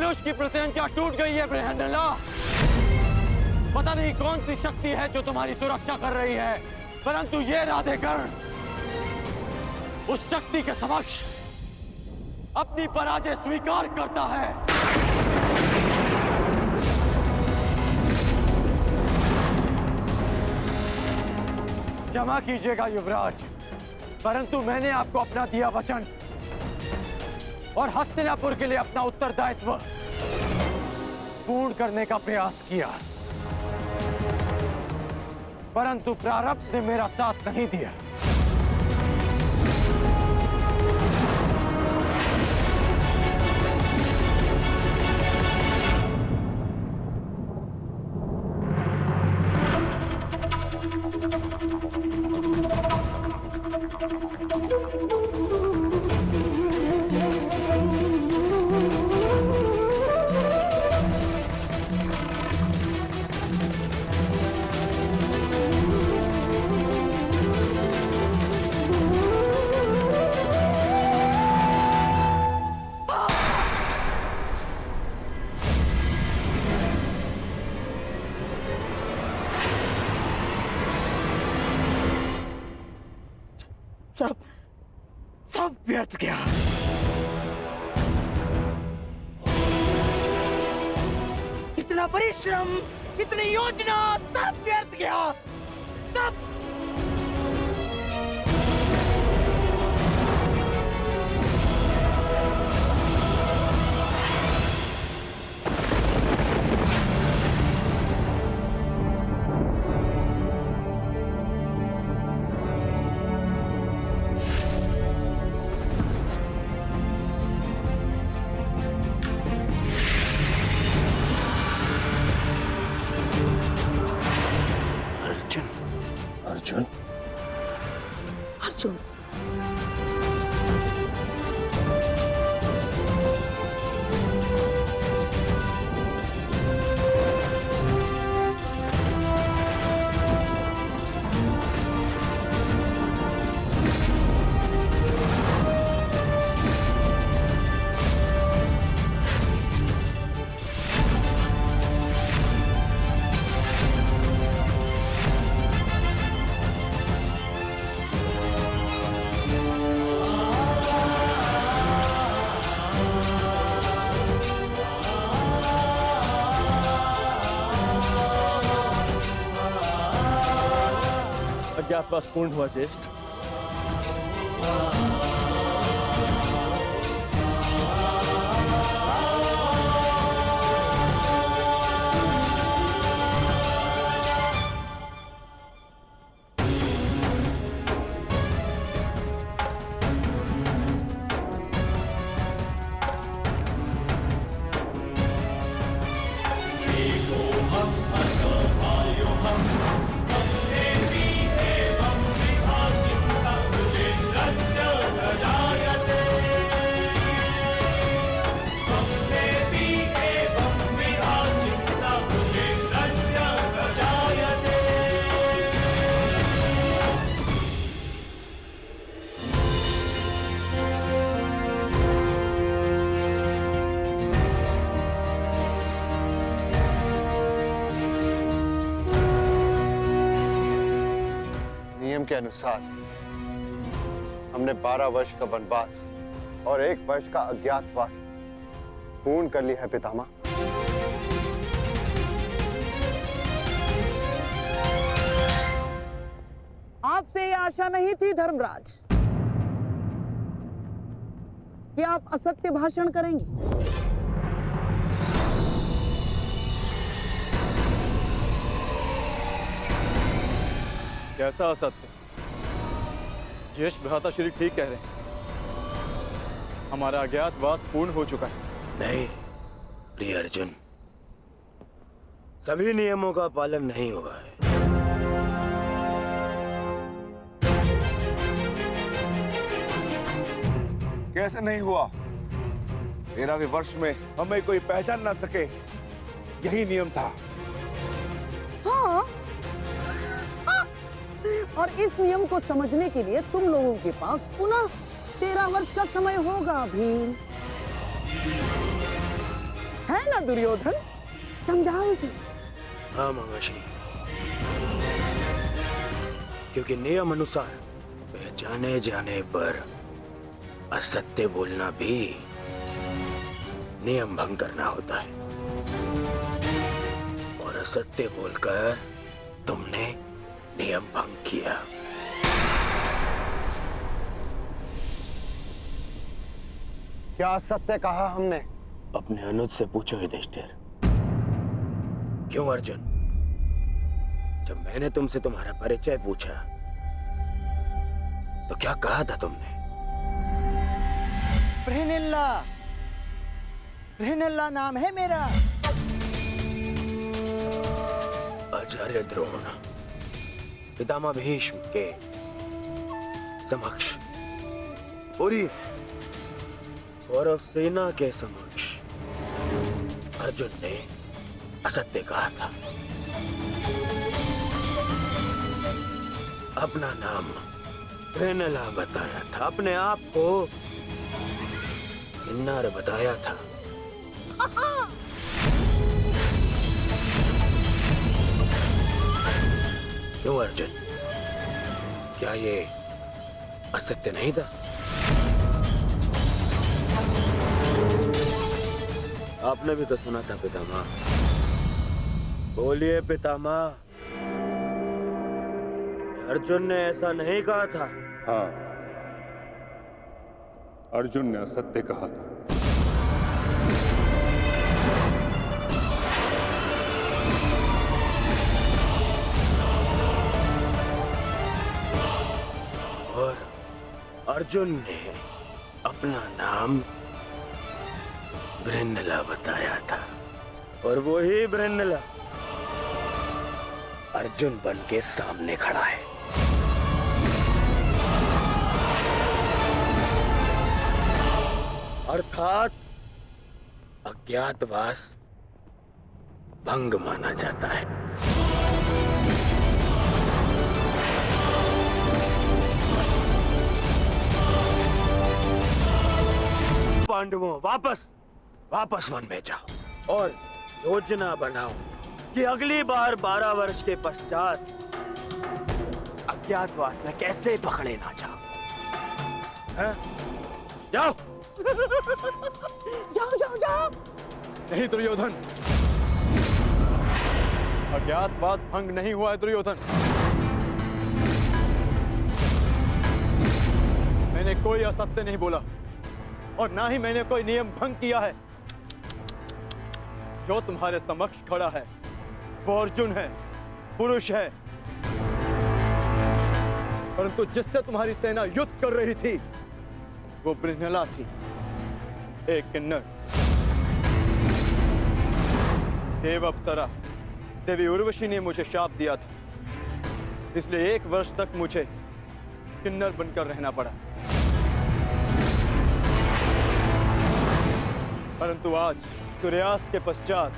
धनुष की प्रत्यंचा टूट गई है बृहन्नला। पता नहीं कौन सी शक्ति है जो तुम्हारी सुरक्षा कर रही है, परंतु ये राधेकर्ण उस शक्ति के समक्ष अपनी पराजय स्वीकार करता है। क्षमा कीजिएगा युवराज, परंतु मैंने आपको अपना दिया वचन और हस्तिनापुर के लिए अपना उत्तरदायित्व पूर्ण करने का प्रयास किया, परंतु प्रारब्ध ने मेरा साथ नहीं दिया। सब व्यर्थ गया। इतना परिश्रम, इतनी योजना, सब व्यर्थ गया। सब अर्जुन, अर्जुन, अज्ञातवास पूर्ण हुआ ज्येष्ठ। के अनुसार हमने 12 वर्ष का वनवास और 1 वर्ष का अज्ञातवास पूर्ण कर लिया है पितामह। आपसे ये आशा नहीं थी धर्मराज कि आप असत्य भाषण करेंगे। कैसा असत्य? ज्येष्ठ भ्राता श्री ठीक कह रहे हैं, हमारा अज्ञातवास पूर्ण हो चुका है। नहीं प्रिय अर्जुन, सभी नियमों का पालन नहीं हुआ है। कैसे नहीं हुआ? 13वें वर्ष में हमें कोई पहचान ना सके, यही नियम था। हाँ, और इस नियम को समझने के लिए तुम लोगों के पास पुनः 13 वर्ष का समय होगा भीम। है ना दुर्योधन? समझाओ इसे। हाँ मामाश्री, क्योंकि नियम अनुसार पहचाने जाने पर असत्य बोलना भी नियम भंग करना होता है, और असत्य बोलकर तुमने नियम भंग किया। क्या सत्य कहा हमने? अपने अनुज से पूछो युधिष्ठिर। क्यों अर्जुन, जब मैंने तुमसे तुम्हारा परिचय पूछा तो क्या कहा था तुमने? बृहनिल्ला, बृहनिल्ला नाम है मेरा। आचार्य द्रोण पितामह भीष्म के समक्ष, पूरी कौरव सेना के समक्ष अर्जुन ने असत्य कहा था। अपना नाम बृहनला बताया था, अपने आप को किन्नर बताया था। क्यों अर्जुन, क्या ये असत्य नहीं था? आपने भी तो सुना था पितामह। बोलिए पितामह, अर्जुन ने ऐसा नहीं कहा था? हाँ, अर्जुन ने असत्य कहा था। और अर्जुन ने अपना नाम बृहन्नला बताया था, और वो ही बृहन्नला अर्जुन बन के सामने खड़ा है। अर्थात अज्ञातवास भंग माना जाता है। पांडवों, वापस वन में जाओ और योजना बनाओ कि अगली बार 12 वर्ष के पश्चात अज्ञातवास में कैसे पकड़े ना जाओ। हैं? जाओ। जाओ। नहीं दुर्योधन, अज्ञातवास भंग नहीं हुआ है दुर्योधन। मैंने कोई असत्य नहीं बोला और ना ही मैंने कोई नियम भंग किया है। जो तुम्हारे समक्ष खड़ा है वो अर्जुन है, पुरुष है, परंतु जिससे तुम्हारी सेना युद्ध कर रही थी वो बृहनला थी, एक किन्नर। देव अप्सरा देवी उर्वशी ने मुझे शाप दिया था, इसलिए 1 वर्ष तक मुझे किन्नर बनकर रहना पड़ा। परंतु आज सूर्यास्त के पश्चात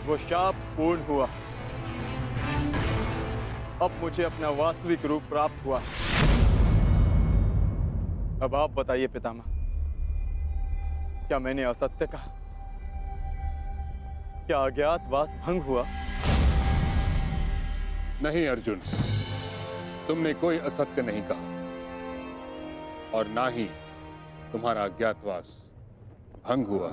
वो शाप पूर्ण हुआ। अब मुझे अपना वास्तविक रूप प्राप्त हुआ। अब आप बताइए पितामह, क्या मैंने असत्य कहा? क्या अज्ञातवास भंग हुआ? नहीं अर्जुन, तुमने कोई असत्य नहीं कहा और ना ही तुम्हारा अज्ञातवास भंग हुआ।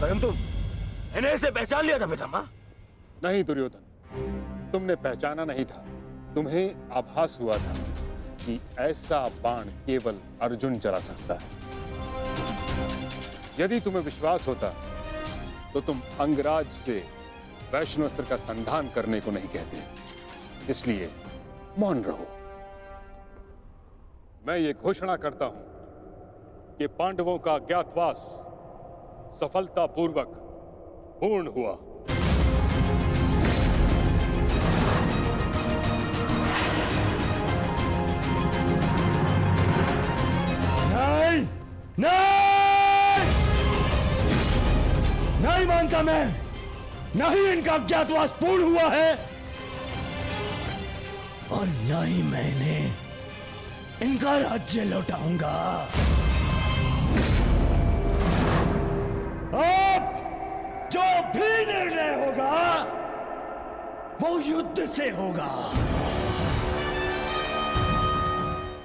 परंतु मैंने इसे पहचान लिया था पितामह। नहीं दुर्योधन, तुमने पहचाना नहीं था। तुम्हें आभास हुआ था कि ऐसा बाण केवल अर्जुन चला सकता है। यदि तुम्हें विश्वास होता तो तुम अंगराज से वैष्णवस्त्र का संधान करने को नहीं कहते। इसलिए मौन रहो। मैं ये घोषणा करता हूं कि पांडवों का अज्ञातवास सफलतापूर्वक पूर्ण हुआ। नहीं, नहीं, नहीं मानता मैं। न ही इनका अज्ञातवास पूर्ण हुआ है और न ही मैंने इनका राज्य लौटाऊंगा। अब जो भी निर्णय होगा वो युद्ध से होगा।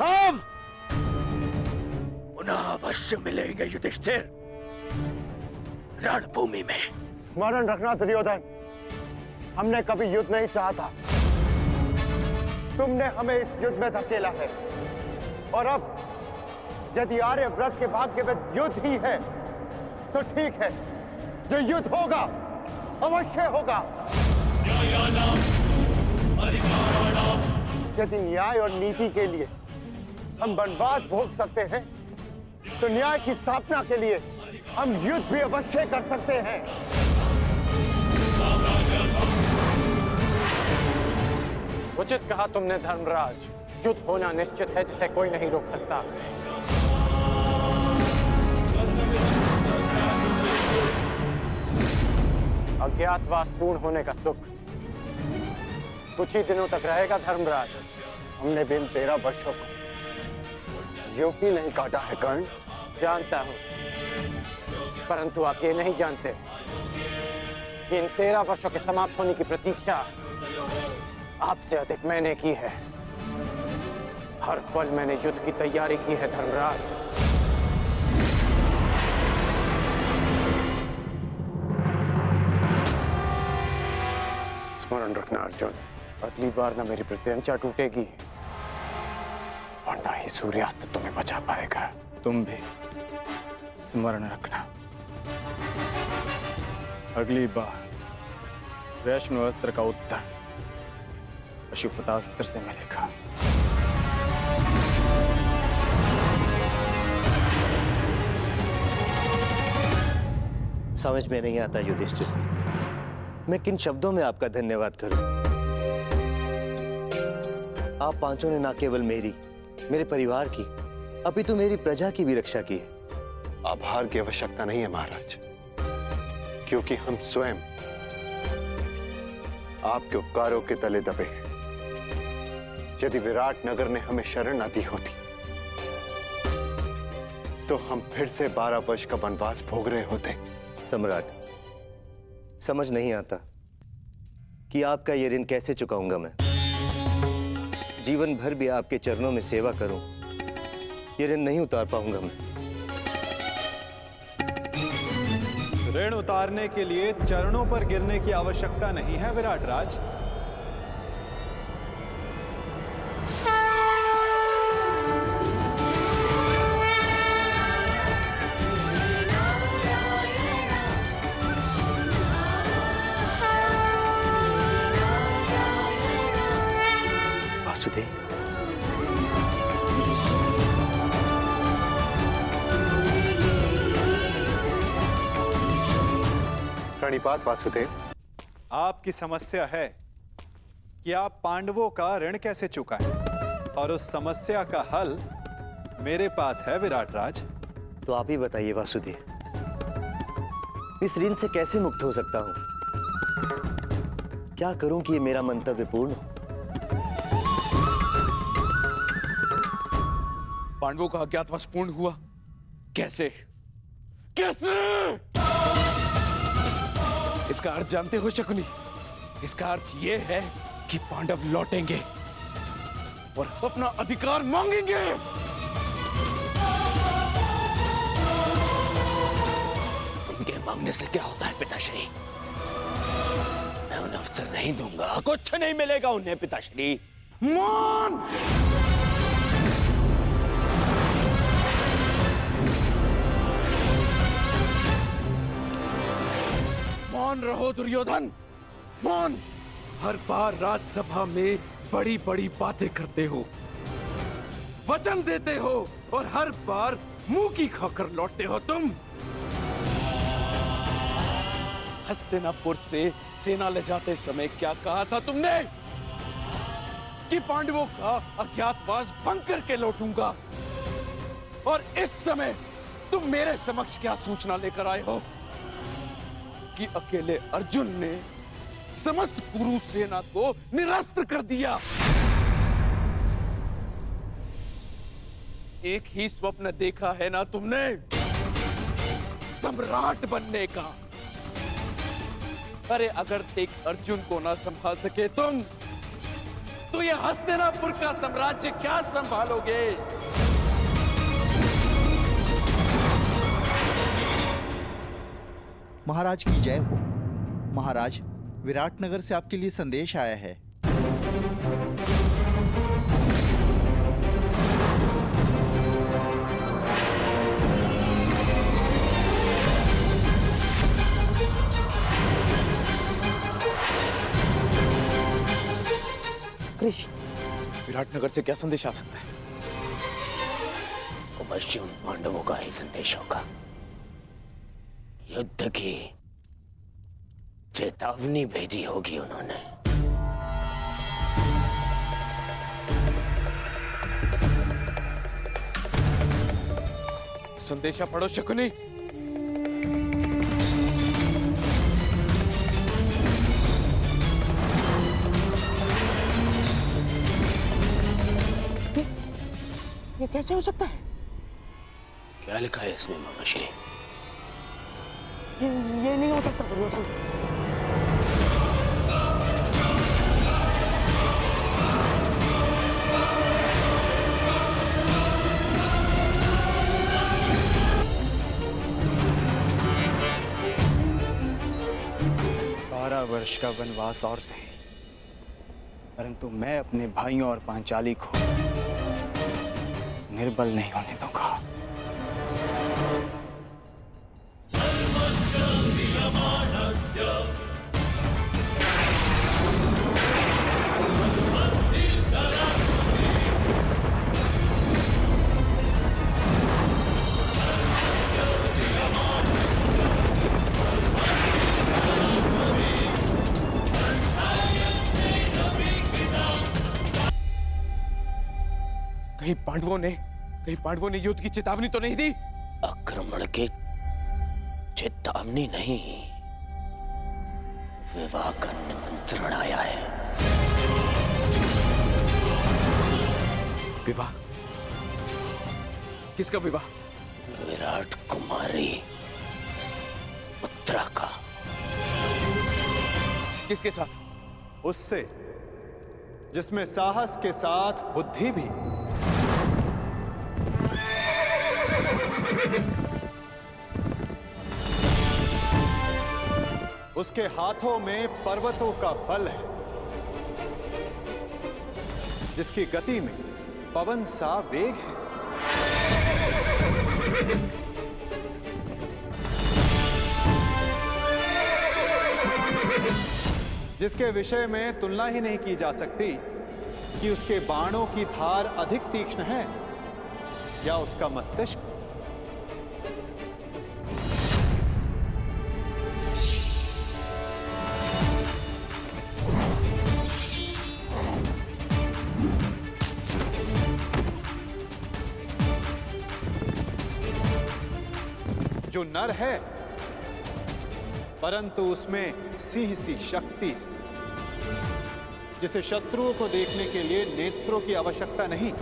हम पुनः अवश्य मिलेंगे युधिष्ठिर, रणभूमि में। स्मरण रखना दुर्योधन, हमने कभी युद्ध नहीं चाहा था। तुमने हमें इस युद्ध में धकेला है और अब यदि आर्यव्रत के भाग्य में युद्ध ही है तो ठीक है, जो युद्ध होगा अवश्य होगा। यदि न्याय और नीति के लिए हम वनवास भोग सकते हैं तो न्याय की स्थापना के लिए हम युद्ध भी अवश्य कर सकते हैं। उचित कहा तुमने धर्मराज, युद्ध होना निश्चित है जिसे कोई नहीं रोक सकता। अज्ञातवास पूर्ण होने का सुख कुछ ही दिनों तक रहेगा धर्मराज। हमने बिन 13 वर्षों को यूं ही नहीं काटा है कर्ण। जानता हूं, परंतु आप ये नहीं जानते कि इन 13 वर्षों के समाप्त होने की प्रतीक्षा आपसे अधिक मैंने की है। हर पल मैंने युद्ध की तैयारी की है धर्मराज। स्मरण रखना अर्जुन, अगली बार ना मेरी प्रत्यंचा टूटेगी और ना ही सूर्यास्त तुम्हें बचा पाएगा। तुम भी स्मरण रखना, अगली बार वैष्णव अस्त्र का उत्तर पशुपतास्त्र से मिलेगा। समझ में नहीं आता युधिष्ठिर, मैं किन शब्दों में आपका धन्यवाद करूं। आप पांचों ने ना केवल मेरी, मेरे परिवार की, अपितु मेरी प्रजा की भी रक्षा की है। आभार की आवश्यकता नहीं है महाराज, क्योंकि हम स्वयं आपके उपकारों के तले दबे हैं। यदि विराट नगर ने हमें शरण न दी होती तो हम फिर से 12 वर्ष का वनवास भोग रहे होते। सम्राट, समझ नहीं आता कि आपका ये ऋण कैसे चुकाऊंगा मैं। जीवन भर भी आपके चरणों में सेवा करूं, ये ऋण नहीं उतार पाऊंगा मैं। ऋण उतारने के लिए चरणों पर गिरने की आवश्यकता नहीं है विराट राज। वासुदेव, प्रणिपात वासुदेव। आपकी समस्या है कि आप पांडवों का ऋण कैसे चुकाएं, और उस समस्या का हल मेरे पास है विराट राज। तो आप ही बताइए वासुदेव, इस ऋण से कैसे मुक्त हो सकता हूं? क्या करूं कि ये मेरा मंतव्य पूर्ण हो? पांडवों का अज्ञातवास पूर्ण हुआ कैसे? कैसे? इसका अर्थ जानते हो शकुनी? इसका अर्थ यह है कि पांडव लौटेंगे और अपना अधिकार मांगेंगे। उनके मांगने से क्या होता है पिताश्री? मैं उन्हें अवसर नहीं दूंगा, कुछ नहीं मिलेगा उन्हें पिताश्री। मान! मान रहो दुर्योधन, मान! हर बार राज्यसभा में बड़ी बड़ी बातें करते हो, वचन देते हो और हर बार मुंह की खाकर लौटते हो तुम। हस्तिनापुर से सेना ले जाते समय क्या कहा था तुमने? कि पांडवों का अज्ञातवास भंग करके लौटूंगा। और इस समय तुम मेरे समक्ष क्या सूचना लेकर आए हो? कि अकेले अर्जुन ने समस्त कुरु सेना को निरस्त्र कर दिया। एक ही स्वप्न देखा है ना तुमने, सम्राट बनने का। अरे अगर एक अर्जुन को ना संभाल सके तुम, तो ये हस्तिनापुर का साम्राज्य क्या संभालोगे? महाराज की जय हो। महाराज, विराटनगर से आपके लिए संदेश आया है। कृष्ण, विराटनगर से क्या संदेश आ सकता है? अवश्य उन पांडवों का ही संदेश होगा। युद्ध की चेतावनी भेजी होगी उन्होंने। संदेशा पढ़ो शकुनी। ये कैसे हो सकता है? क्या लिखा है इसमें मामाश्री? ये नहीं हो सकता दुर्योधन। वर्ष का वनवास और सही, परंतु मैं अपने भाइयों और पांचाली को निर्बल नहीं होने दूंगा। कहीं पांडवों ने युद्ध की चेतावनी तो नहीं दी? आक्रमण की चेतावनी नहीं, विवाह का निमंत्रण आया है। विवाह? किसका विवाह? विराट कुमारी उत्तरा का। किसके साथ? उससे जिसमें साहस के साथ बुद्धि भी। उसके हाथों में पर्वतों का बल है, जिसकी गति में पवन सा वेग है। जिसके विषय में तुलना ही नहीं की जा सकती कि उसके बाणों की धार अधिक तीक्ष्ण है या उसका मस्तिष्क। जो नर है, परंतु उसमें सिंह सी शक्ति, जिसे शत्रुओं को देखने के लिए नेत्रों की आवश्यकता नहीं।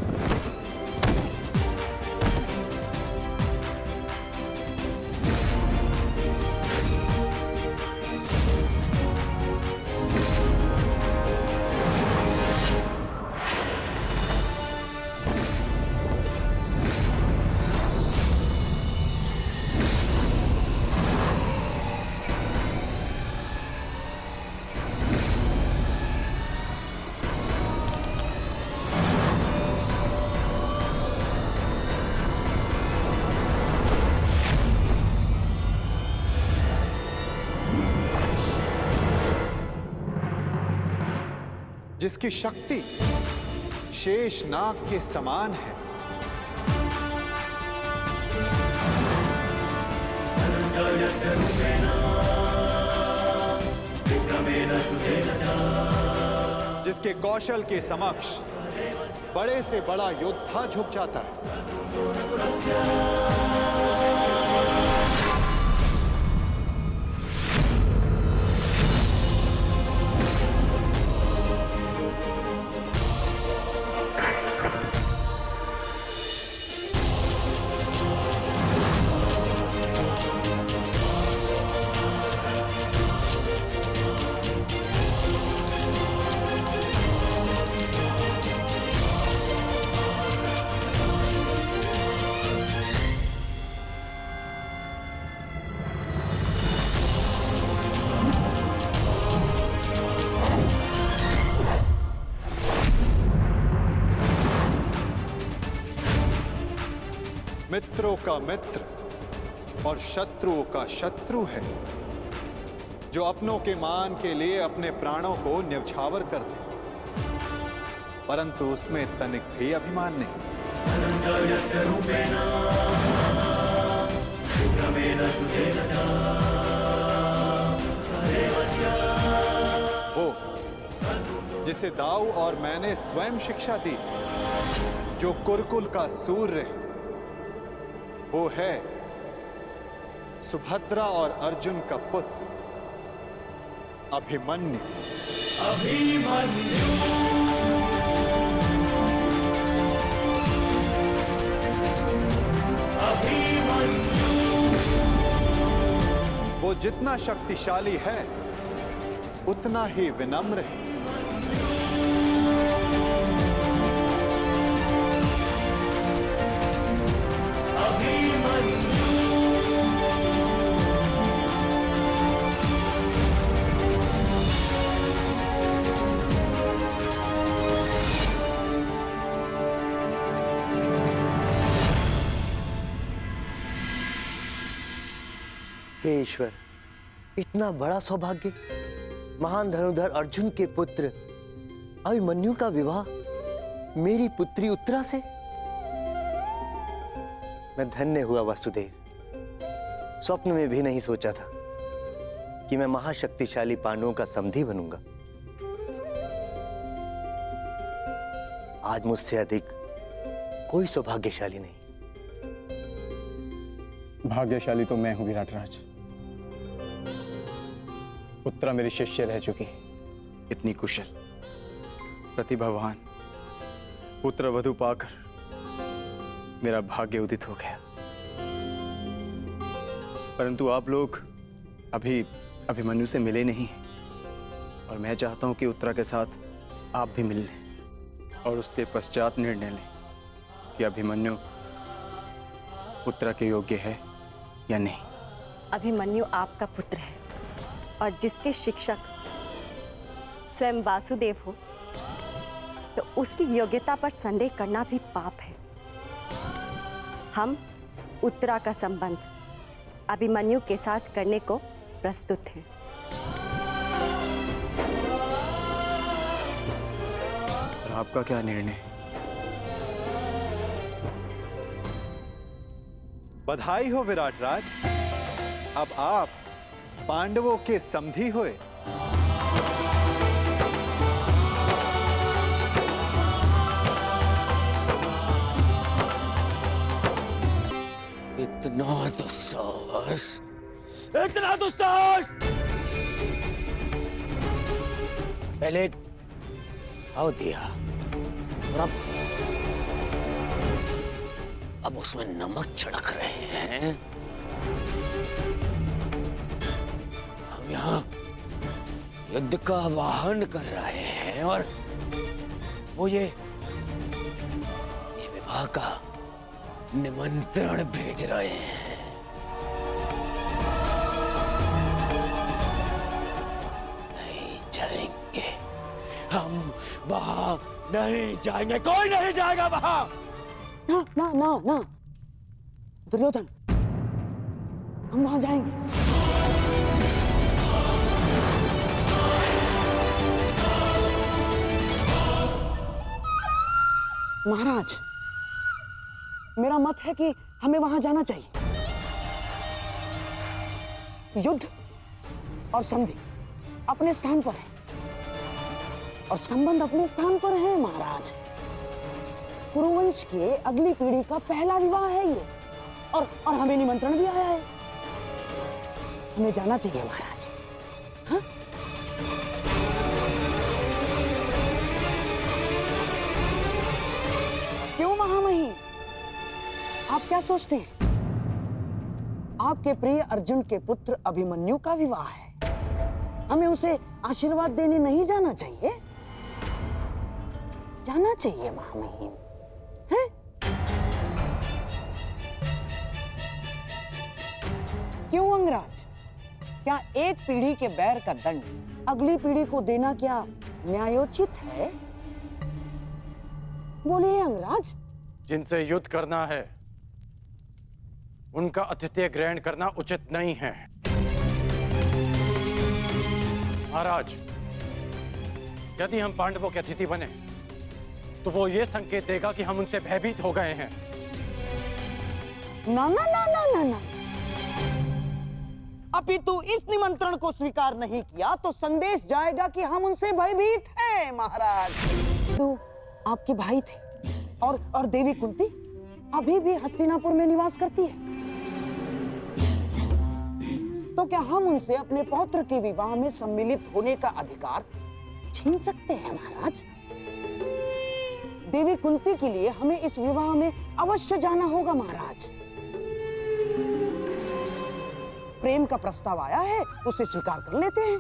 जिसकी शक्ति शेषनाग के समान है। जिसके कौशल के समक्ष बड़े से बड़ा योद्धा झुक जाता है। मित्रों का मित्र और शत्रुओं का शत्रु है, जो अपनों के मान के लिए अपने प्राणों को न्यौछावर कर दे, परंतु उसमें तनिक भी अभिमान नहीं। वो जिसे दाऊ और मैंने स्वयं शिक्षा दी, जो कुरुकुल का सूर्य, वो है सुभद्रा और अर्जुन का पुत्र अभिमन्यु। वो जितना शक्तिशाली है उतना ही विनम्र है। हे ईश्वर, इतना बड़ा सौभाग्य, महान धनुर्धर अर्जुन के पुत्र अभिमन्यु का विवाह मेरी पुत्री उत्तरा से। मैं धन्य हुआ वासुदेव। स्वप्न में भी नहीं सोचा था कि मैं महाशक्तिशाली पांडवों का समधी बनूंगा। आज मुझसे अधिक कोई सौभाग्यशाली नहीं। भाग्यशाली तो मैं हूं विराट राज। उत्तरा मेरी शिष्य रह चुकी, इतनी कुशल, प्रतिभावान, पुत्र वधु पाकर मेरा भाग्य उदित हो गया। परंतु आप लोग अभी अभिमन्यु से मिले नहीं, और मैं चाहता हूं कि उत्तरा के साथ आप भी मिल लें और उसके पश्चात निर्णय लें कि अभिमन्यु उत्तरा के योग्य है या नहीं। अभिमन्यु आपका पुत्र है, और जिसके शिक्षक स्वयं वासुदेव हो, तो उसकी योग्यता पर संदेह करना भी पाप है। हम उत्तरा का संबंध अभिमन्यु के साथ करने को प्रस्तुत हैं। और आपका क्या निर्णय? बधाई हो विराट राज, अब आप पांडवों के समधी हुए। इतना दुस्साहस, इतना दुस्साहस! पहले आओ दिया, और अब उसमें नमक छिड़क रहे हैं। हम यहाँ युद्ध का आह्वान कर रहे हैं, और वो ये विवाह का निमंत्रण भेज रहे हैं। नहीं जाएंगे हम वहां, नहीं जाएंगे, कोई नहीं जाएगा वहां। ना ना ना ना दुर्योधन, हम वहां जाएंगे। महाराज, मेरा मत है कि हमें वहां जाना चाहिए। युद्ध और संधि अपने स्थान पर है, और संबंध अपने स्थान पर है महाराज। कुरुवंश के अगली पीढ़ी का पहला विवाह है ये, और हमें निमंत्रण भी आया है। हमें जाना चाहिए महाराज। हाँ? क्यों महामहिम, आप क्या सोचते हैं? आपके प्रिय अर्जुन के पुत्र अभिमन्यु का विवाह है, हमें उसे आशीर्वाद देने नहीं जाना चाहिए? जाना चाहिए महामहिम। हैं? क्यों अंगराज, क्या एक पीढ़ी के बैर का दंड अगली पीढ़ी को देना क्या न्यायोचित है? बोलिए अंगराज। जिनसे युद्ध करना है उनका आतिथ्य ग्रहण करना उचित नहीं है। महाराज, यदि हम पांडवों के अतिथि बने तो वो ये संकेत देगा कि हम उनसे भयभीत हो गए हैं। ना ना ना ना ना ना, अपितु इस निमंत्रण को स्वीकार नहीं किया तो संदेश जाएगा कि हम उनसे भयभीत हैं। महाराज, तो आपके भाई थे और देवी कुंती अभी भी हस्तिनापुर में निवास करती है, तो क्या हम उनसे अपने पौत्र के विवाह में सम्मिलित होने का अधिकार छीन सकते हैं? महाराज, देवी कुंती के लिए हमें इस विवाह में अवश्य जाना होगा। महाराज, प्रेम का प्रस्ताव आया है, उसे स्वीकार कर लेते हैं।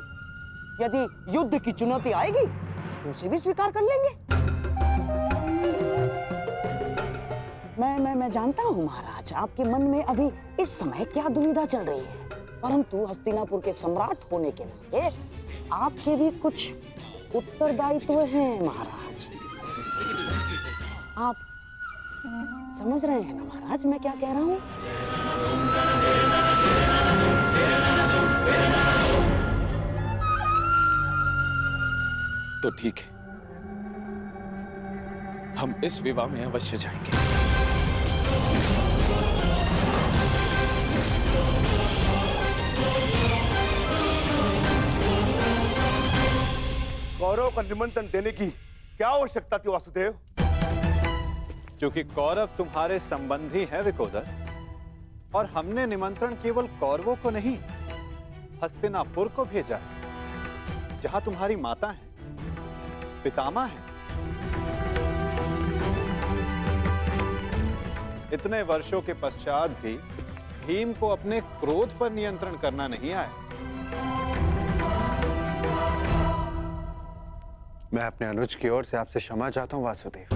यदि युद्ध की चुनौती आएगी तो उसे भी स्वीकार कर लेंगे। मैं जानता हूं महाराज, आपके मन में अभी इस समय क्या दुविधा चल रही है, परंतु हस्तिनापुर के सम्राट होने के नाते आपके भी कुछ उत्तरदायित्व हैं। महाराज, आप समझ रहे हैं ना महाराज मैं क्या कह रहा हूं? तो ठीक है, हम इस विवाह में अवश्य जाएंगे। कौरव का निमंत्रण देने की क्या आवश्यकता थी वासुदेव? क्योंकि कौरव तुम्हारे संबंधी हैं विकोदर, और हमने निमंत्रण केवल कौरवों को नहीं हस्तिनापुर को भेजा है, जहां तुम्हारी माता है, पितामह है। इतने वर्षों के पश्चात भी भीम को अपने क्रोध पर नियंत्रण करना नहीं आया। मैं अपने अनुज की ओर से आपसे क्षमा चाहता हूं वासुदेव,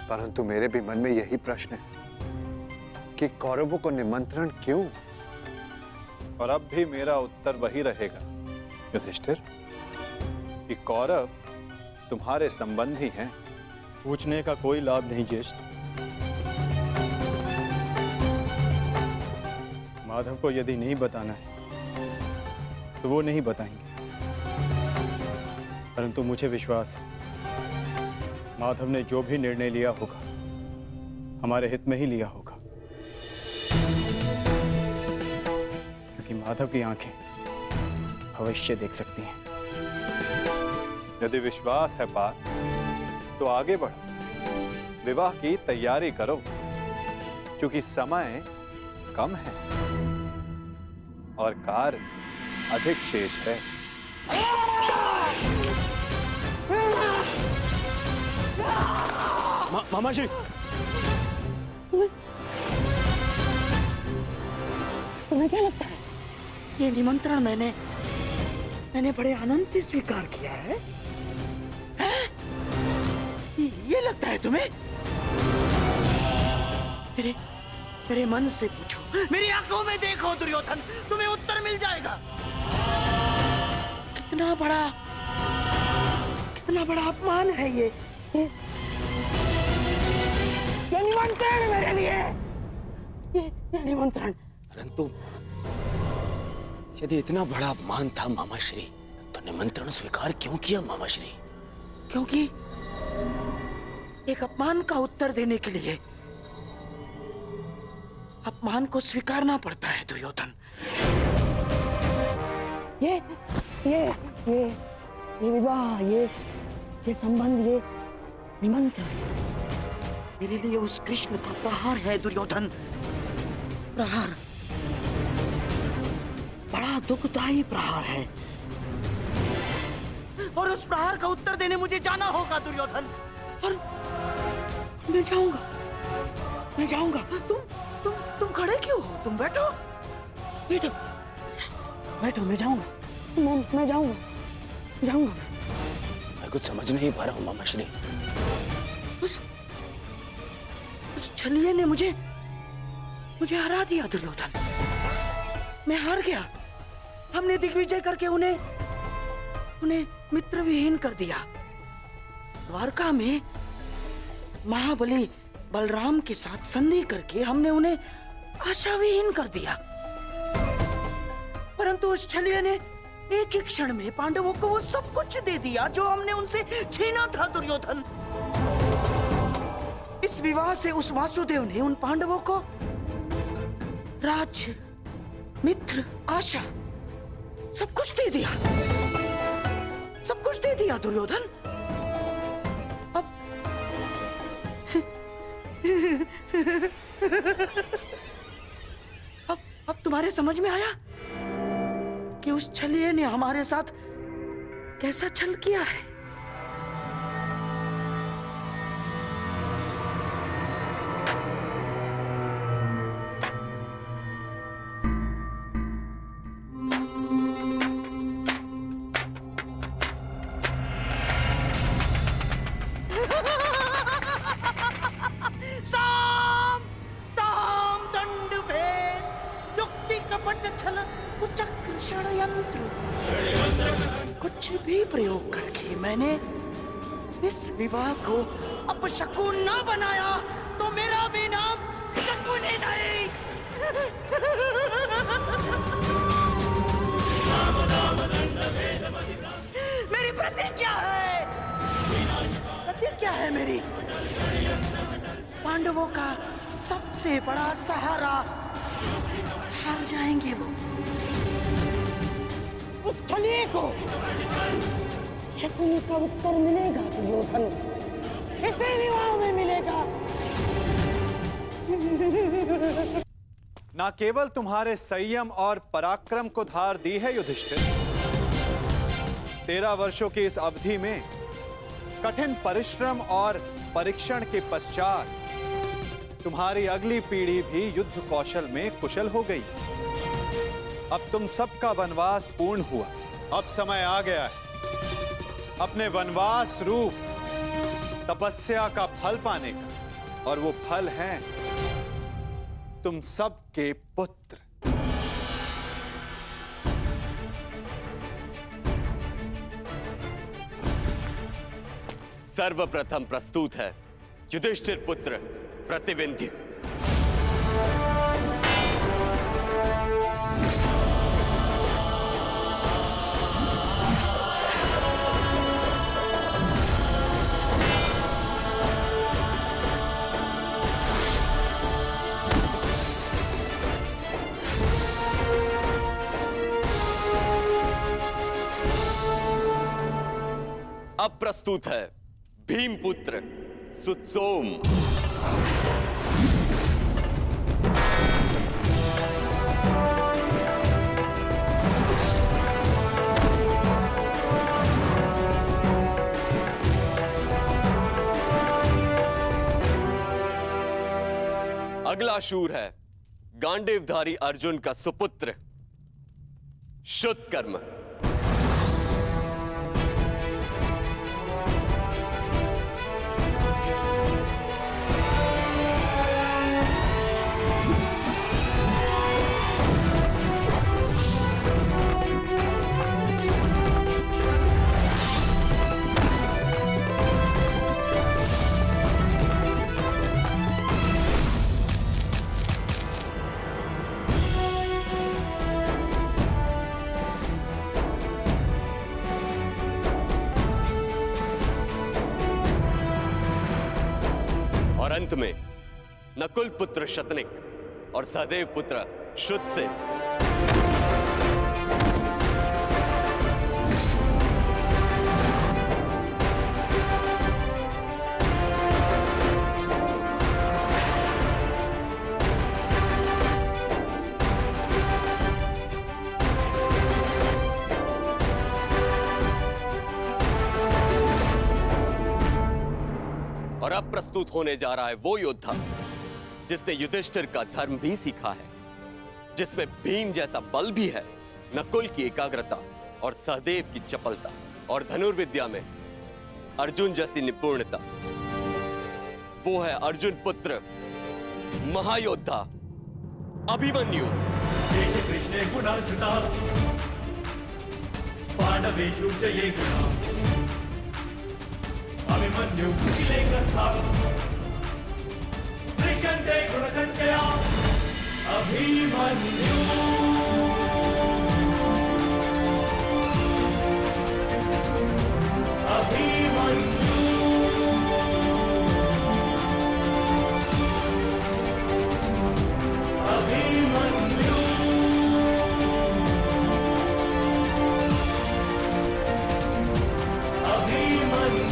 परंतु मेरे भी मन में यही प्रश्न है कि कौरवों को निमंत्रण क्यों? और अब भी मेरा उत्तर वही रहेगा युधिष्ठिर, कि कौरव तुम्हारे संबंधी हैं। पूछने का कोई लाभ नहीं ज्येष्ठ। माधव को यदि नहीं बताना है तो वो नहीं बताएंगे, परंतु मुझे विश्वास है माधव ने जो भी निर्णय लिया होगा हमारे हित में ही लिया होगा, क्योंकि माधव की आंखें भविष्य देख सकती हैं। यदि विश्वास है बात तो आगे बढ़ो, विवाह की तैयारी करो, क्योंकि समय कम है और कार्य अधिक शेष है। मामा जी, तुम्हें क्या लगता है ये निमंत्रण मैंने बड़े आनंद से स्वीकार किया है? हैं? ये लगता है तुम्हें? मेरे मन से पूछो, मेरी आंखों में देखो दुर्योधन, तुम्हें उत्तर मिल जाएगा। कितना बड़ा अपमान है ये निमंत्रण मेरे लिए, ये निमंत्रण। परंतु यदि इतना बड़ा अपमान था मामाश्री, तो निमंत्रण स्वीकार क्यों किया मामाश्री? क्योंकि एक अपमान का उत्तर देने के लिए अपमान को स्वीकारना पड़ता है दुर्योधन। ये विवाह, ये संबंध, ये निमंत्रण मेरे लिए उस कृष्ण का प्रहार है दुर्योधन। प्रहार, बड़ा दुखदायी प्रहार है, और उस प्रहार का उत्तर देने मुझे जाना होगा दुर्योधन। और मैं जाऊंगा। तुम खड़े क्यों हो? तुम बैठो, मैं जाऊंगा। मैं जाऊंगा। मैं कुछ समझ नहीं पा रहा हूँ मामाश्री। उस छलिए ने मुझे हरा दिया दुर्योधन। मैं हार गया। हमने दिग्विजय करके उन्हें मित्र विहीन कर दिया। द्वारका में महाबली बलराम के साथ संधि करके हमने उन्हें आशाविहीन कर दिया, परंतु उस छलिया ने एक ही क्षण में पांडवों को वो सब कुछ दे दिया जो हमने उनसे छीना था। दुर्योधन, इस विवाह से उस वासुदेव ने उन पांडवों को राज्य, मित्र, आशा सब कुछ दे दिया, सब कुछ दे दिया दुर्योधन। अब तुम्हारे समझ में आया कि उस छलिए ने हमारे साथ कैसा छल किया है। साम ताम दंड भेद युक्ति कपट छल कुचक्र षड्यंत्र, कुछ भी प्रयोग करके मैंने इस विवाह को अपशकुन न बनाया तो मेरा भी नाम शकुन ही नहीं। मेरी प्रतिज्ञा है, प्रतिज्ञा है मेरी, पांडवों का सबसे बड़ा सहारा हार जाएंगे वो, उस छलिए को शकुनी का उत्तर मिलेगा दुर्योधन, इसे विवाह में मिलेगा। ना केवल तुम्हारे संयम और पराक्रम को धार दी है युधिष्ठिर, 13 वर्षों की इस अवधि में कठिन परिश्रम और परीक्षण के पश्चात तुम्हारी अगली पीढ़ी भी युद्ध कौशल में कुशल हो गई। अब तुम सबका वनवास पूर्ण हुआ, अब समय आ गया है अपने वनवास रूप तपस्या का फल पाने का, और वो फल है तुम सबके पुत्र। सर्वप्रथम प्रस्तुत है युधिष्ठिर पुत्र प्रतिविंध्य। अब प्रस्तुत है भीमपुत्र सुत्सोम। अगला शूर है गांडीवधारी अर्जुन का सुपुत्र शुतकर्म। और अंत में नकुल पुत्र शतनिक और सहदेव पुत्र शुद्ध से और अब प्रस्तुत होने जा रहा है वो योद्धा जिसने युधिष्ठिर का धर्म भी सीखा है, जिसमें भीम जैसा बल भी है, नकुल की एकाग्रता और सहदेव की चपलता, और धनुर्विद्या में अर्जुन जैसी निपुणता। वो है अर्जुन पुत्र महायोद्धा अभिमन्यु। कृष्णे गुणार्जुता पांडवेषु च ये गुणा अभिमन्यु शक्ते गुण संचया अभिमन्यु अभिमन्यु अभिमन्यु अभिमन्यु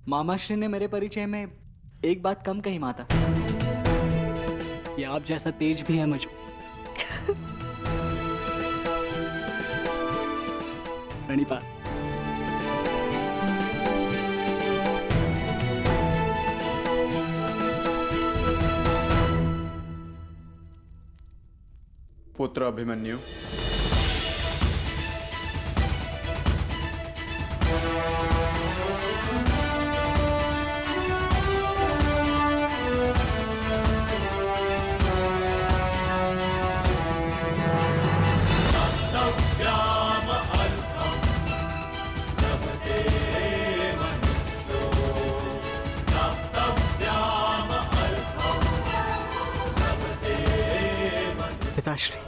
मामाश्री ने मेरे परिचय में एक बात कम कही माता, कि आप जैसा तेज भी है मुझ में। प्रणिपात। पुत्र अभिमन्यु, पिताश्री।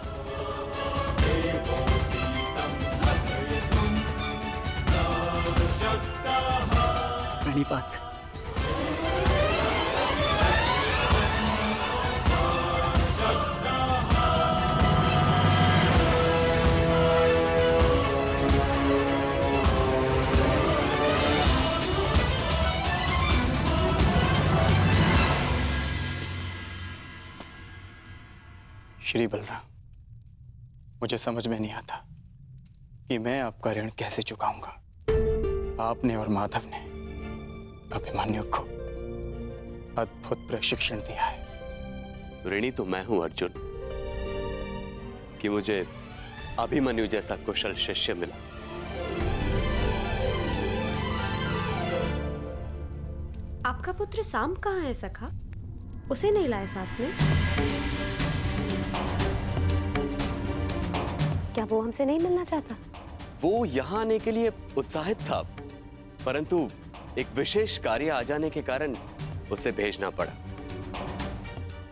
प्रणिपात। श्री बलराम, मुझे समझ में नहीं आता कि मैं आपका ऋण कैसे चुकाऊंगा। आपने और माधव ने अभिमन्यु को अद्भुत प्रशिक्षण दिया है। ऋणी तो मैं हूं अर्जुन, कि मुझे अभिमन्यु जैसा कुशल शिष्य मिला। आपका पुत्र साम कहाँ है सखा? उसे नहीं लाए साथ में? क्या वो हमसे नहीं मिलना चाहता? वो यहाँ आने के लिए उत्साहित था, परंतु एक विशेष कार्य आ जाने के कारण उसे भेजना पड़ा,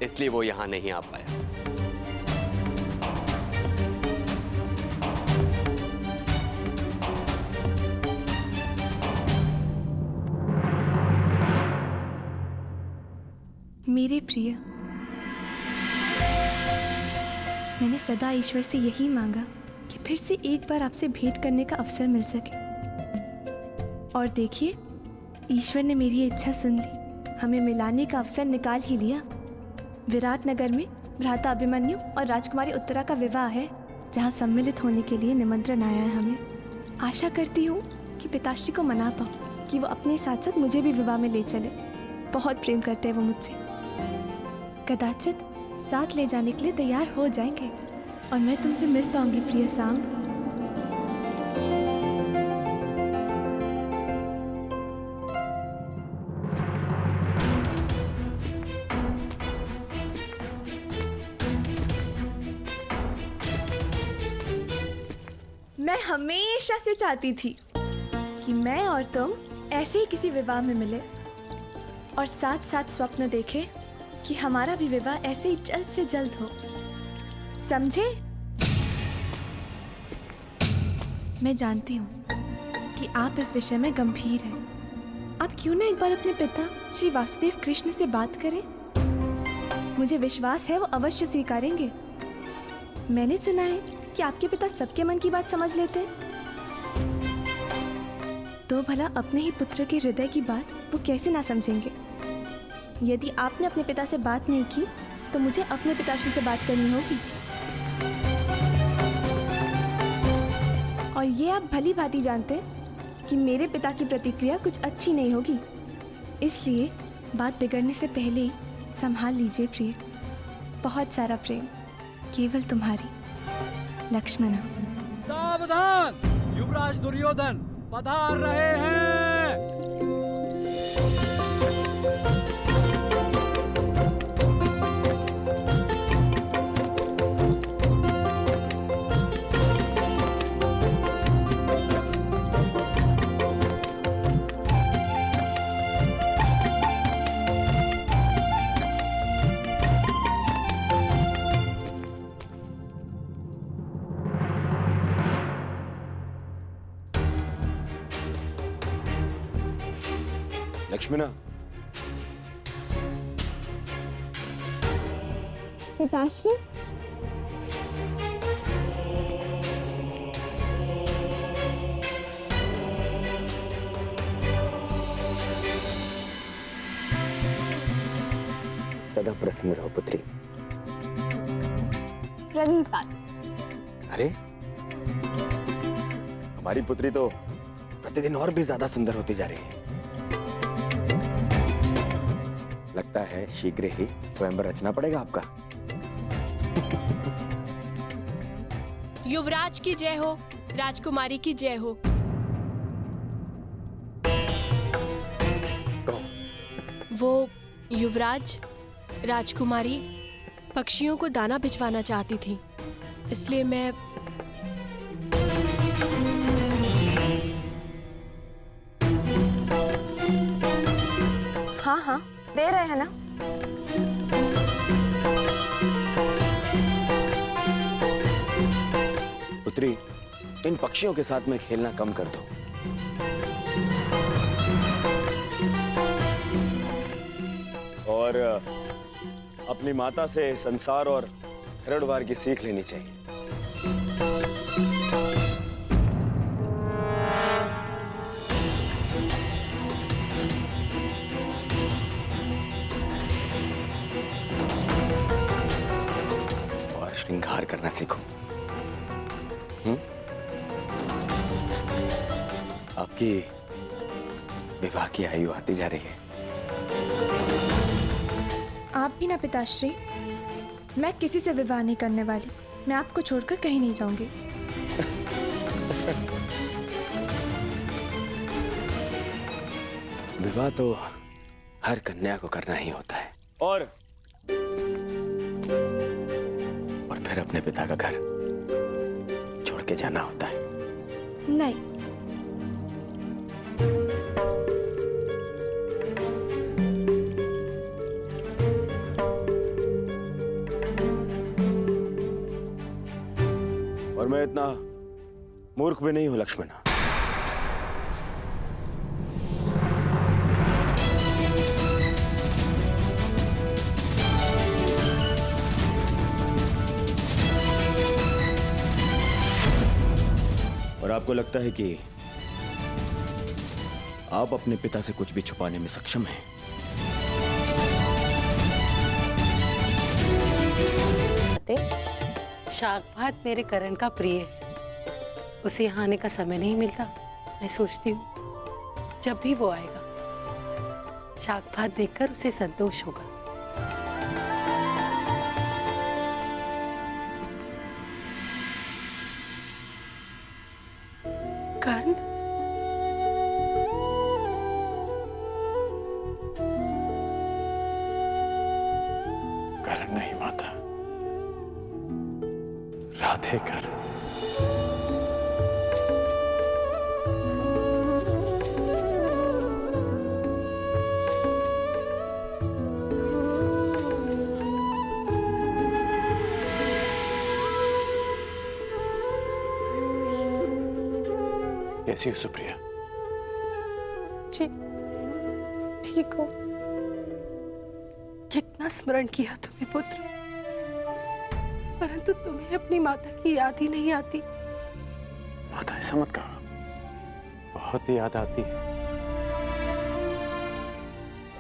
इसलिए वो यहाँ नहीं आ पाया। मेरे प्रिय, मैंने सदा ईश्वर से यही मांगा कि फिर से एक बार आपसे भेंट करने का अवसर मिल सके, और देखिए ईश्वर ने मेरी इच्छा सुन ली। हमें मिलाने का अवसर निकाल ही लिया। विराट नगर में भ्राता अभिमन्यु और राजकुमारी उत्तरा का विवाह है, जहाँ सम्मिलित होने के लिए निमंत्रण आया है हमें। आशा करती हूँ कि पिताश्री को मना पाऊँ कि वो अपने साथ साथ मुझे भी विवाह में ले चले। बहुत प्रेम करते हैं वो मुझसे। कदाचित साथ ले जाने के लिए तैयार हो जाएंगे और मैं तुमसे मिल पाऊंगी प्रिय साम। मैं हमेशा से चाहती थी कि मैं और तुम ऐसे ही किसी विवाह में मिले और साथ साथ स्वप्न देखें कि हमारा भी विवाह ऐसे ही जल्द से जल्द हो। समझे? मैं जानती हूँ कि आप इस विषय में गंभीर हैं। आप क्यों ना एक बार अपने पिता श्री वासुदेव कृष्ण से बात करें? मुझे विश्वास है वो अवश्य स्वीकारेंगे। मैंने सुना है कि आपके पिता सबके मन की बात समझ लेते हैं। तो भला अपने ही पुत्र के हृदय की बात वो कैसे ना समझेंगे? यदि आपने अपने पिता से बात नहीं की तो मुझे अपने पिताश्री से बात करनी होगी। और ये आप भली भांति जानते हैं कि मेरे पिता की प्रतिक्रिया कुछ अच्छी नहीं होगी। इसलिए बात बिगड़ने से पहले संभाल लीजिए प्रिय, बहुत सारा प्रेम, केवल तुम्हारी लक्ष्मणा। सावधान, युवराज दुर्योधन पधार रहे हैं। लक्ष्मणा, पिताश्री, सदा प्रसन्न रहो पुत्री। प्रणीपात। अरे, हमारी पुत्री तो प्रतिदिन और भी ज्यादा सुंदर होती जा रही है। लगता है शीघ्र ही स्वयंवर रचना पड़ेगा आपका। युवराज की जय हो, राजकुमारी की जय हो। वो युवराज, राजकुमारी पक्षियों को दाना भिजवाना चाहती थी, इसलिए मैं हाँ हाँ दे रहे हैं ना। पुत्री, इन पक्षियों के साथ में खेलना कम कर दो। और अपनी माता से संसार और घरद्वार की सीख लेनी चाहिए। और श्रृंगार करना सीखो। आपकी विवाह की आयु आती जा रही है। आप भी ना पिताश्री, मैं किसी से विवाह नहीं करने वाली। मैं आपको छोड़कर कहीं नहीं जाऊंगी। विवाह तो हर कन्या को करना ही होता है, और फिर अपने पिता का घर छोड़ के जाना होता है। नहीं, और मैं इतना मूर्ख भी नहीं हूं लक्ष्मणा। और आपको लगता है कि आप अपने पिता से कुछ भी छुपाने में सक्षम हैं? शाक भात मेरे करण का प्रिय है, उसे यहाँ आने का समय नहीं मिलता। मैं सोचती हूँ जब भी वो आएगा शाक भात देखकर उसे संतोष होगा। कर्ण, कर्ण नहीं माता, राधे कर्ण। कैसी हो सुप्रिया? जी ठीक हो। कितना स्मरण किया तुम्हें पुत्र, परंतु तुम्हें अपनी माता की याद ही नहीं आती। माता ऐसा मत कहो, बहुत याद आती है।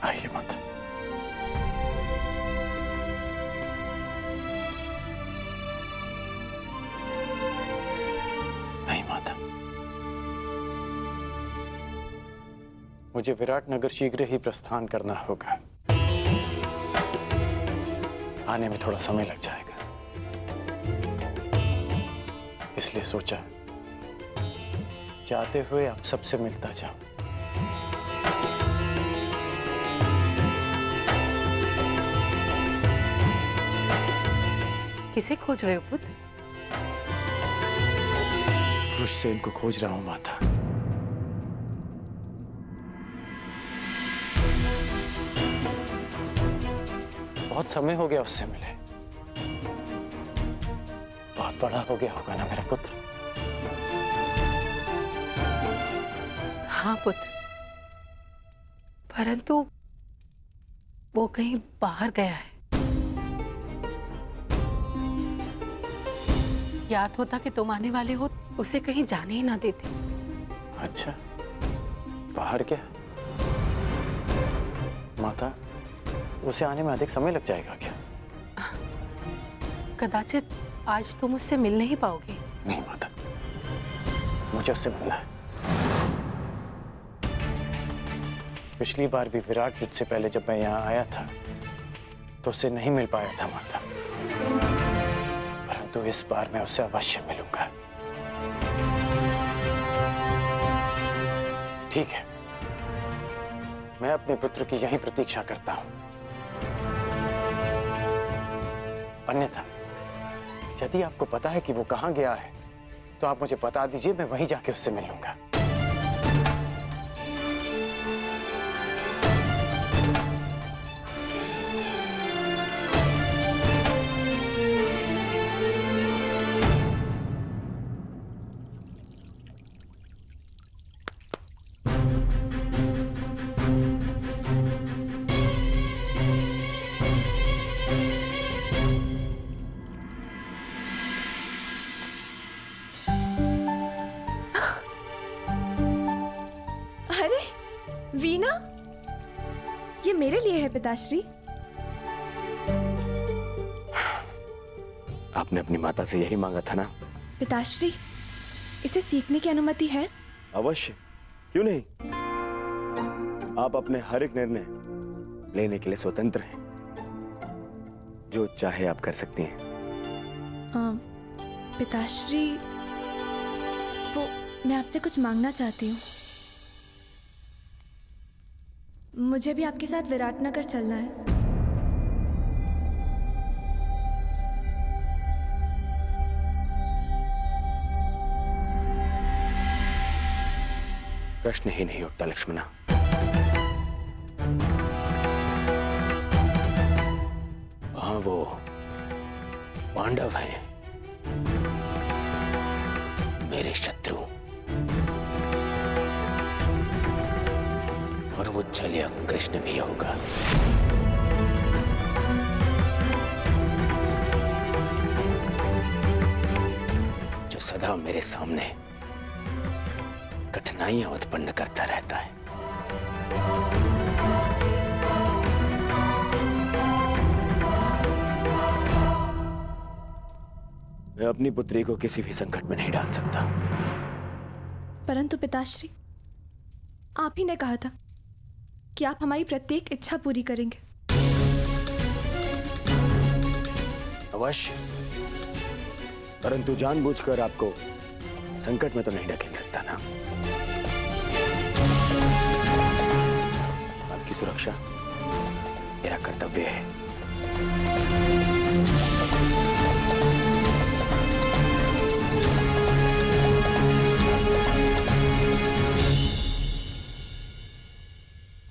आइए माता। नहीं माता, मुझे विराट नगर शीघ्र ही प्रस्थान करना होगा। आने में थोड़ा समय लग जाएगा, इसलिए सोचा जाते हुए आप सबसे मिलता जाऊं। किसे खोज रहे हो पुत्र? वृषसेन को खोज रहा हूं माता। बहुत समय हो गया उससे मिले। बहुत बड़ा हो गया होगा ना मेरा पुत्र? हाँ पुत्र, परंतु वो कहीं बाहर गया है। याद होता कि तुम आने वाले हो, उसे कहीं जाने ही ना देते। अच्छा, बाहर क्या? माता, उसे आने में अधिक समय लग जाएगा क्या? कदाचित आज तुम उससे मिल नहीं पाओगे। नहीं माता, मुझे उससे मिलना है। पिछली बार भी विराट युद्ध से पहले जब मैं यहाँ आया था तो उससे नहीं मिल पाया था माता, परंतु इस बार मैं उससे अवश्य मिलूंगा। ठीक है, मैं अपने पुत्र की यहीं प्रतीक्षा करता हूं। अन्यथा यदि आपको पता है कि वो कहां गया है तो आप मुझे बता दीजिए, मैं वहीं जाके उससे मिल लूंगा। वीणा, ये मेरे लिए है पिताश्री। आपने अपनी माता से यही मांगा था ना? पिताश्री, इसे सीखने की अनुमति है? अवश्य, क्यों नहीं? आप अपने हर एक निर्णय लेने के लिए स्वतंत्र हैं। जो चाहे आप कर सकती हैं। पिताश्री, वो मैं आपसे कुछ मांगना चाहती हूँ। मुझे भी आपके साथ विराटनगर चलना है। प्रश्न ही नहीं उठता लक्ष्मणा। वहां वो पांडव हैं, मेरे शत्रु, और वो छलिया कृष्ण भी होगा। जो सदा मेरे सामने कठिनाइयां उत्पन्न करता रहता है। मैं अपनी पुत्री को किसी भी संकट में नहीं डाल सकता। परंतु पिताश्री, आप ही ने कहा था कि आप हमारी प्रत्येक इच्छा पूरी करेंगे। अवश्य, परंतु जानबूझकर आपको संकट में तो नहीं ढकेल सकता ना। आपकी सुरक्षा मेरा कर्तव्य है।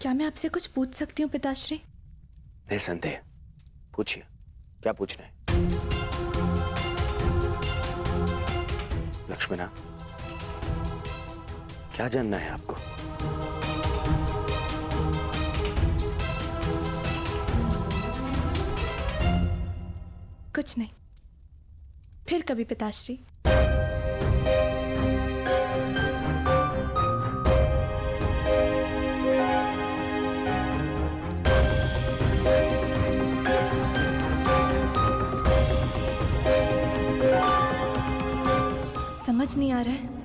क्या मैं आपसे कुछ पूछ सकती हूँ पिताश्री? निसंदेह, पूछिए, क्या पूछना है? लक्ष्मणा, क्या जानना है आपको? कुछ नहीं, फिर कभी पिताश्री। समझ नहीं आ रहा है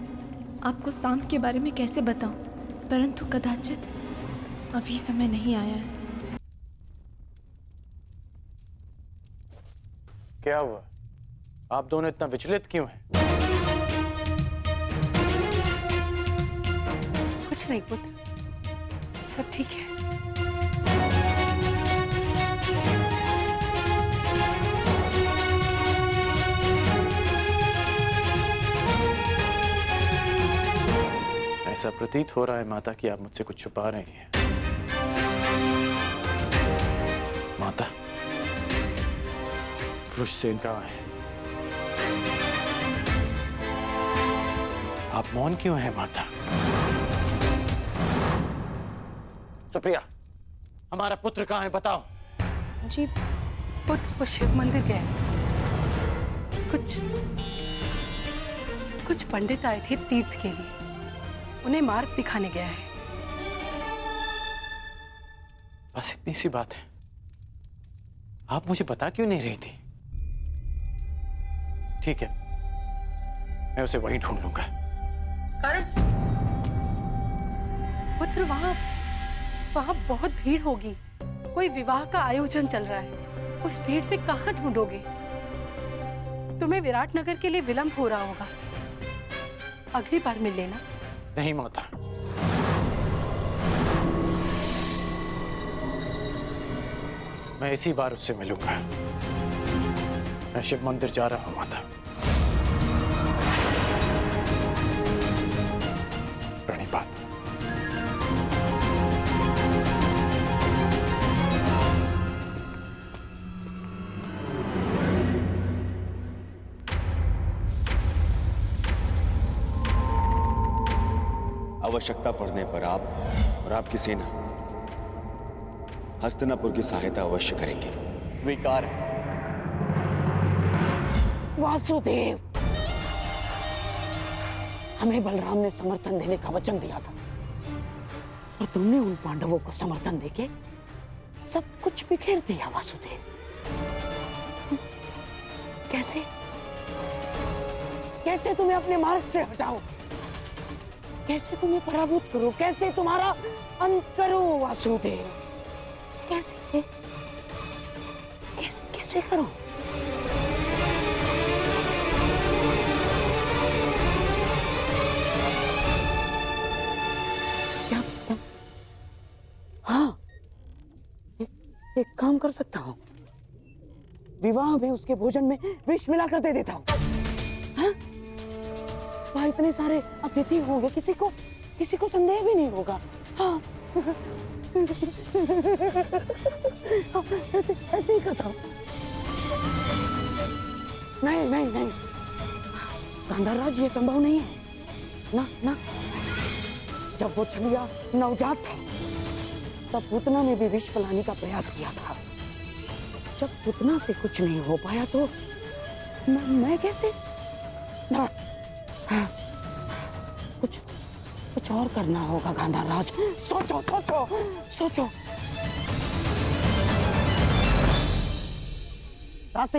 आपको शाम के बारे में कैसे बताऊं, परंतु कदाचित अभी समय नहीं आया है। क्या हुआ? आप दोनों इतना विचलित क्यों हैं? कुछ नहीं पुत्र, सब ठीक है। ऐसा प्रतीत हो रहा है माता कि आप मुझसे कुछ छुपा रही हैं। माता, वृषसेन कहाँ है? आप मौन क्यों हैं माता? सुप्रिया, हमारा पुत्र कहाँ है बताओ। जी पुत्र वो शिव मंदिर गए। कुछ पंडित आए थे तीर्थ के लिए, उन्हें मार्ग दिखाने गया है। बस इतनी सी बात है। आप मुझे बता क्यों नहीं रही थी? ठीक है, मैं उसे वहीं ढूंढ लूंगा। करण, पुत्र वहां बहुत भीड़ होगी। कोई विवाह का आयोजन चल रहा है। उस भीड़ में कहां ढूंढोगे? तुम्हें विराटनगर के लिए विलंब हो रहा होगा। अगली बार मिल लेना। नहीं माता, मैं इसी बार उससे मिलूंगा। मैं शिव मंदिर जा रहा हूं माता। प्रणिपात। आवश्यकता पड़ने पर आप और आपकी सेना हस्तिनापुर की सहायता अवश्य करेंगे। स्वीकार है। वासुदेव, हमें बलराम ने समर्थन देने का वचन दिया था और तुमने उन पांडवों को समर्थन देके सब कुछ बिखेर दिया। वासुदेव, कैसे तुम्हें अपने मार्ग से हटाओ? कैसे तुम्हें पराभूत करो? कैसे तुम्हारा अंत करो? वासुदेव, कैसे करो? क्या? हाँ, एक काम कर सकता हूँ। विवाह में उसके भोजन में विष मिलाकर दे देता हूँ। हाँ? वहाँ इतने सारे अतिथि होंगे, किसी को संदेह भी नहीं होगा। हाँ। ऐसे ही करता हूँ। नहीं, गांधारराज, ये संभव नहीं है। ना। जब वो छलिया नवजात था तब पूतना ने भी विष पिलाने का प्रयास किया था। जब पूतना से कुछ नहीं हो पाया तो मैं कैसे? ना, कुछ और करना होगा गांधारराज। सोचो। दासी,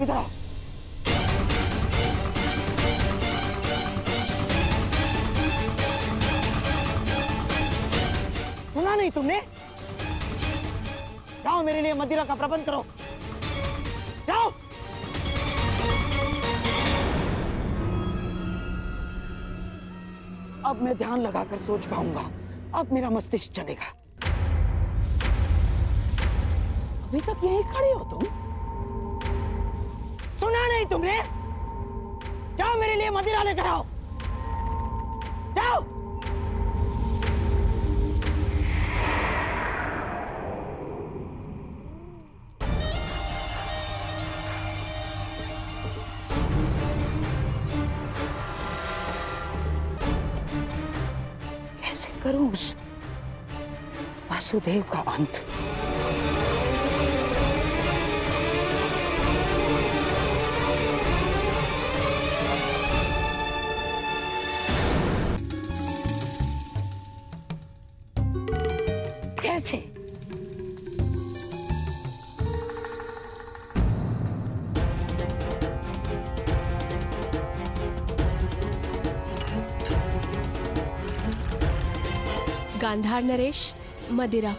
इधर आओ। सुना नहीं तुमने? जाओ, मेरे लिए मदिरा का प्रबंध करो। जाओ। अब मैं ध्यान लगाकर सोच पाऊंगा। अब मेरा मस्तिष्क चलेगा। अभी तक यहीं खड़े हो तुम? सुना नहीं तुमने? जाओ, मेरे लिए मदिरा लेकर आओ। जाओ। करूं उस वासुदेव का अंत? कैसे? गांधार नरेश, मदिरा।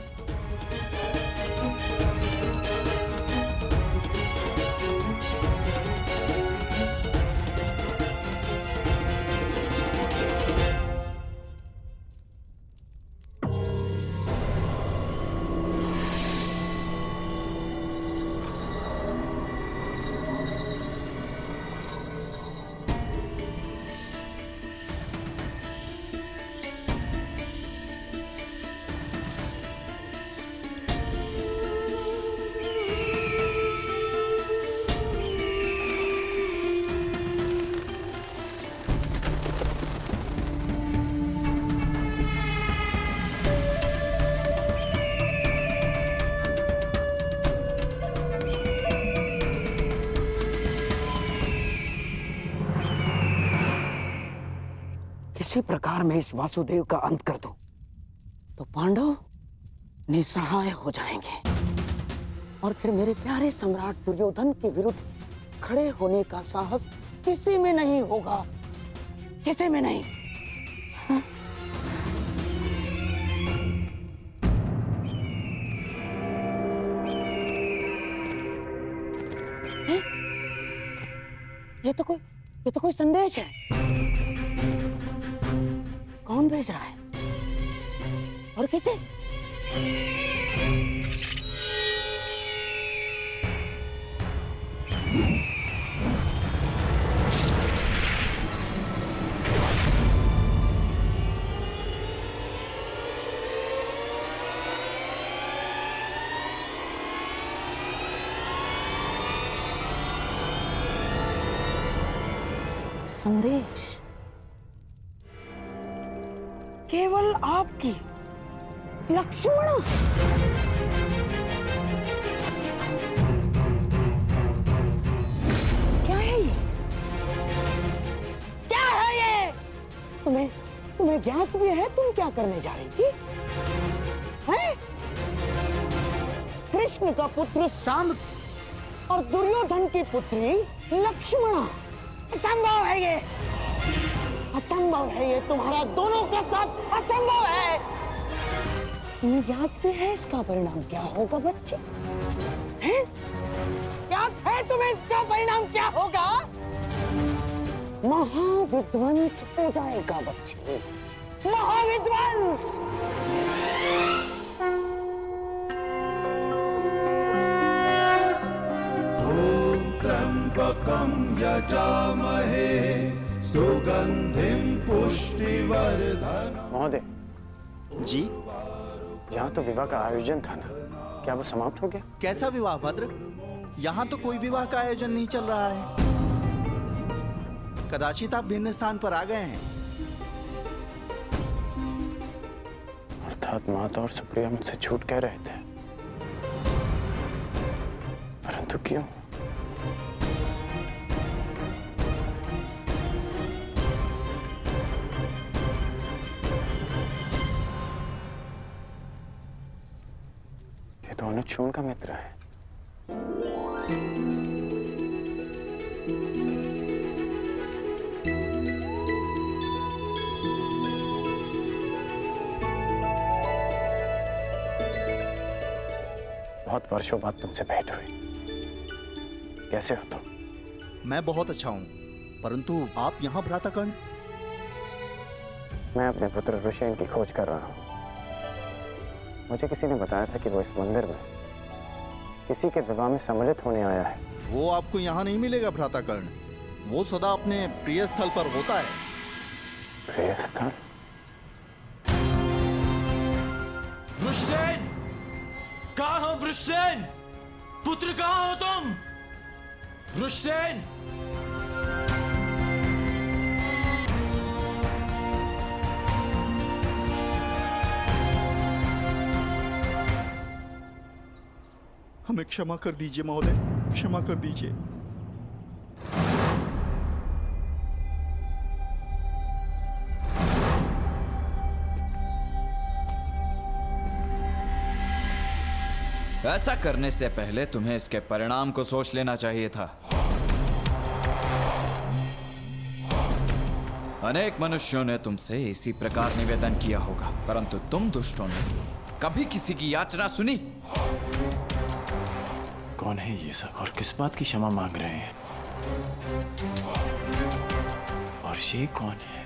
किसी प्रकार मैं इस वासुदेव का अंत कर दूं, तो पांडव निसहाय हो जाएंगे और फिर मेरे प्यारे सम्राट दुर्योधन के विरुद्ध खड़े होने का साहस किसी में नहीं होगा, किसी में नहीं। हाँ? ये तो कोई संदेश है। कौन भेज रहा है और किसे? संदेश केवल आपकी लक्ष्मण। क्या है ये? क्या है ये? तुम्हें ज्ञात भी है तुम क्या करने जा रही थी? हैं? कृष्ण का पुत्र सांब और दुर्योधन की पुत्री लक्ष्मणा। असंभव है ये, असंभव है ये, तुम्हारा दोनों के साथ असंभव है। तुम्हें याद भी है इसका परिणाम क्या होगा बच्चे? हैं? याद है तुम्हें इसका परिणाम क्या होगा? महाविध्वंस हो जाएगा बच्चे, महाविध्वंस। त्र्यंबकं यजामहे सुगंधिं पुष्टिवर्धनम्। महोदय जी, यहाँ तो विवाह का आयोजन था ना, क्या वो समाप्त हो गया? कैसा विवाह भद्र? यहाँ तो कोई विवाह का आयोजन नहीं चल रहा है। कदाचित आप भिन्न स्थान पर आ गए हैं। अर्थात माता और सुप्रिया मुझसे झूठ कह रहे थे, परंतु क्यों? ये तो अनुच्छूण का मित्र है। बहुत वर्षों बाद तुमसे भेंट हुई। कैसे हो तुम? मैं बहुत अच्छा हूँ, परंतु आप यहाँ भ्राताकर्ण? मैं अपने पुत्र ऋषियन की खोज कर रहा हूँ। मुझे किसी ने बताया था कि वो इस मंदिर में किसी के विवाह में सम्मिलित होने आया है। वो आपको यहाँ नहीं मिलेगा भ्राताकर्ण, वो सदा अपने प्रिय स्थल पर होता है। प्रिय स्थल? वृषसेन, कहाँ हो वृषसेन? पुत्र कहाँ हो तुम? वृषसेन! हमें क्षमा कर दीजिए महोदय, क्षमा कर दीजिए। ऐसा करने से पहले तुम्हें इसके परिणाम को सोच लेना चाहिए था। अनेक मनुष्यों ने तुमसे इसी प्रकार निवेदन किया होगा, परंतु तुम दुष्टों ने कभी किसी की याचना सुनी? कौन है ये सब और किस बात की क्षमा मांग रहे हैं? और ये कौन है?